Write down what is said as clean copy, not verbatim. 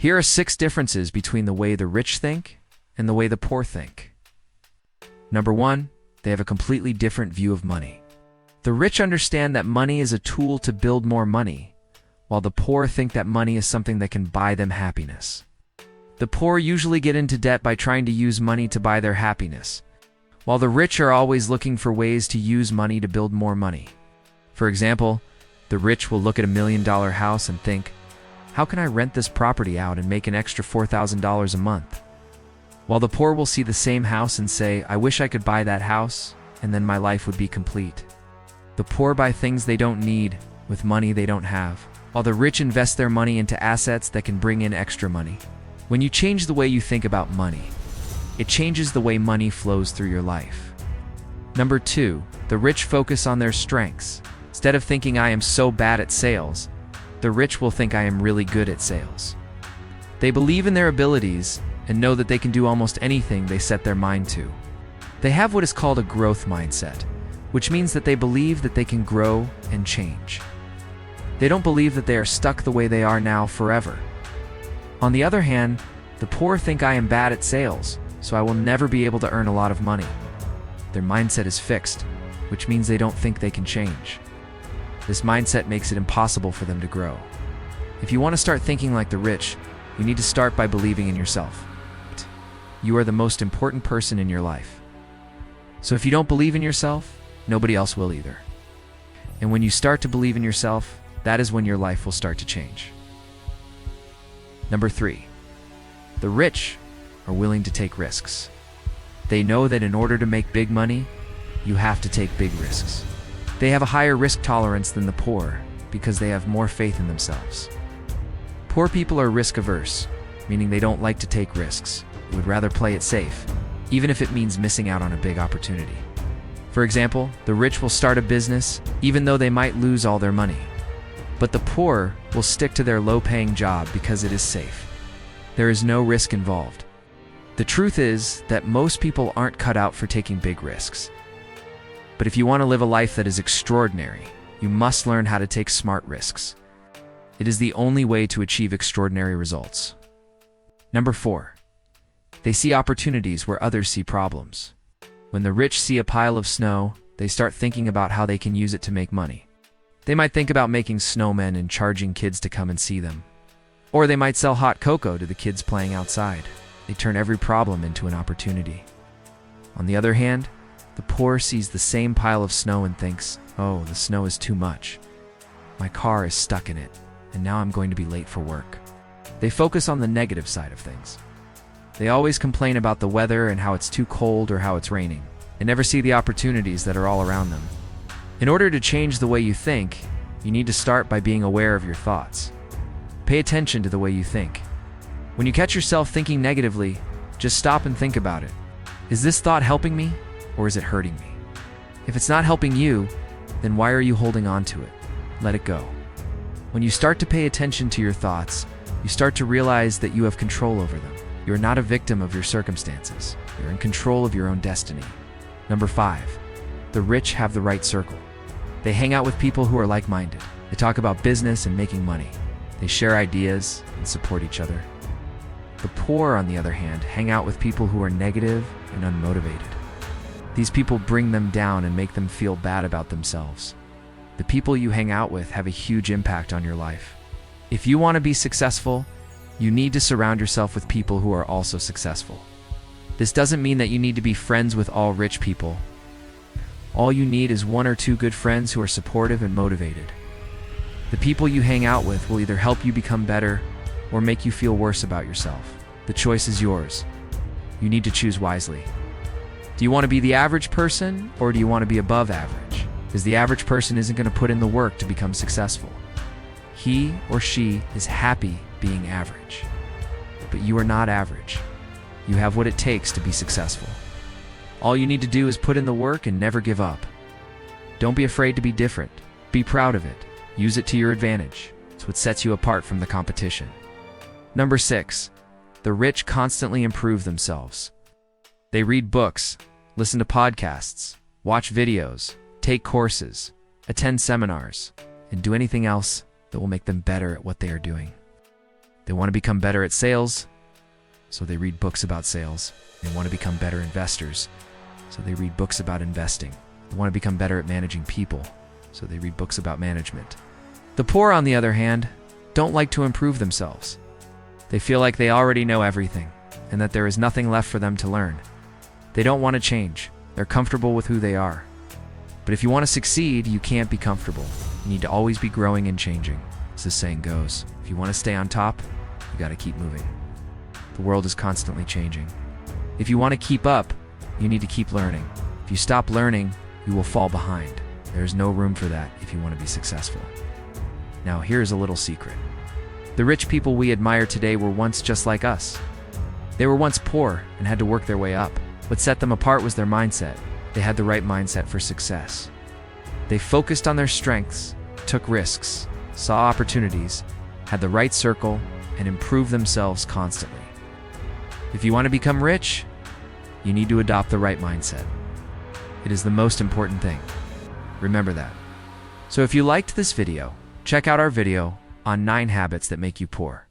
Here are 6 differences between the way the rich think and the way the poor think. Number 1, they have a completely different view of money. The rich understand that money is a tool to build more money, while the poor think that money is something that can buy them happiness. The poor usually get into debt by trying to use money to buy their happiness, while the rich are always looking for ways to use money to build more money. For example, the rich will look at $1 million house and think, how can I rent this property out and make an extra $4,000 a month? While the poor will see the same house and say, I wish I could buy that house, and then my life would be complete. The poor buy things they don't need with money they don't have, while the rich invest their money into assets that can bring in extra money. When you change the way you think about money, it changes the way money flows through your life. Number 2, the rich focus on their strengths. Instead of thinking I am so bad at sales, the rich will think I am really good at sales. They believe in their abilities and know that they can do almost anything they set their mind to. They have what is called a growth mindset, which means that they believe that they can grow and change. They don't believe that they are stuck the way they are now forever. On the other hand, the poor think I am bad at sales, so I will never be able to earn a lot of money. Their mindset is fixed, which means they don't think they can change. This mindset makes it impossible for them to grow. If you want to start thinking like the rich, you need to start by believing in yourself. You are the most important person in your life. So if you don't believe in yourself, nobody else will either. And when you start to believe in yourself, that is when your life will start to change. Number 3, the rich are willing to take risks. They know that in order to make big money, you have to take big risks. They have a higher risk tolerance than the poor because they have more faith in themselves. Poor people are risk averse, meaning they don't like to take risks. They would rather play it safe, even if it means missing out on a big opportunity. For example, the rich will start a business even though they might lose all their money. But the poor will stick to their low-paying job because it is safe. There is no risk involved. The truth is that most people aren't cut out for taking big risks. But if you want to live a life that is extraordinary, you must learn how to take smart risks. It is the only way to achieve extraordinary results. Number 4, they see opportunities where others see problems. When the rich see a pile of snow, they start thinking about how they can use it to make money. They might think about making snowmen and charging kids to come and see them. Or they might sell hot cocoa to the kids playing outside. They turn every problem into an opportunity. On the other hand, the poor sees the same pile of snow and thinks, oh, the snow is too much. My car is stuck in it, and now I'm going to be late for work. They focus on the negative side of things. They always complain about the weather and how it's too cold or how it's raining. They never see the opportunities that are all around them. In order to change the way you think, you need to start by being aware of your thoughts. Pay attention to the way you think. When you catch yourself thinking negatively, just stop and think about it. Is this thought helping me, or is it hurting me? If it's not helping you, then why are you holding on to it? Let it go. When you start to pay attention to your thoughts, you start to realize that you have control over them. You're not a victim of your circumstances. You're in control of your own destiny. Number 5, the rich have the right circle. They hang out with people who are like-minded. They talk about business and making money. They share ideas and support each other. The poor, on the other hand, hang out with people who are negative and unmotivated. These people bring them down and make them feel bad about themselves. The people you hang out with have a huge impact on your life. If you want to be successful, you need to surround yourself with people who are also successful. This doesn't mean that you need to be friends with all rich people. All you need is 1 or 2 good friends who are supportive and motivated. The people you hang out with will either help you become better or make you feel worse about yourself. The choice is yours. You need to choose wisely. Do you want to be the average person, or do you want to be above average? Because the average person isn't going to put in the work to become successful. He or she is happy being average. But you are not average. You have what it takes to be successful. All you need to do is put in the work and never give up. Don't be afraid to be different. Be proud of it. Use it to your advantage. It's what sets you apart from the competition. Number 6, the rich constantly improve themselves. They read books, listen to podcasts, watch videos, take courses, attend seminars, and do anything else that will make them better at what they are doing. They want to become better at sales, so they read books about sales. They want to become better investors, so they read books about investing. They want to become better at managing people, so they read books about management. The poor, on the other hand, don't like to improve themselves. They feel like they already know everything, and that there is nothing left for them to learn. They don't want to change. They're comfortable with who they are. But if you want to succeed, you can't be comfortable. You need to always be growing and changing. As the saying goes, if you want to stay on top, you got to keep moving. The world is constantly changing. If you want to keep up, you need to keep learning. If you stop learning, you will fall behind. There is no room for that if you want to be successful. Now, here's a little secret. The rich people we admire today were once just like us. They were once poor and had to work their way up. What set them apart was their mindset. They had the right mindset for success. They focused on their strengths, took risks, saw opportunities, had the right circle, and improved themselves constantly. If you want to become rich, you need to adopt the right mindset. It is the most important thing. Remember that. So if you liked this video, check out our video on 9 habits that make you poor.